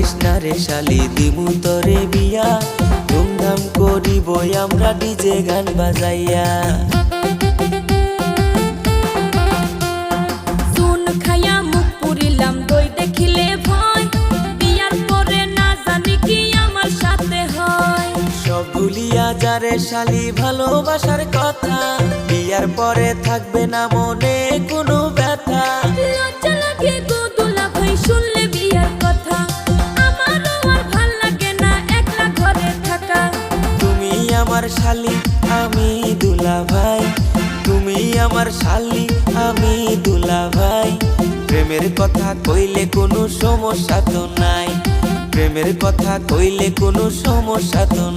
করিস না রে শালি, দিমু তরে বিয়া, ধুমধাম করিব আমরা ডিজে গান বাজাইয়া। চুন খাইয়া মুখ পুরিলাম, দই দেখিলে ভয়, বিয়ার পরে না জানি কি আমার সাথে হয়। সব ভুলিয়া যারে শালি ভালোবাসার কথা, বিয়ার পরে থাকবে না মনে কোনো ব্যথা। লজ্জা লাগে গো দুলা ভাই শুনলে বিয়ার কথা, আমারও আর ভাল লাগে না একলা ঘরে থাকা। তুমি আমার শালি আমি দুলা ভাই, তুমি আমার শালি আমি দুলা ভাই। প্রেমের কথা কইলে কোনো সমস্যা তো নাই, প্রেমের কথা কইলে কোনো সমস্যা তো নাই।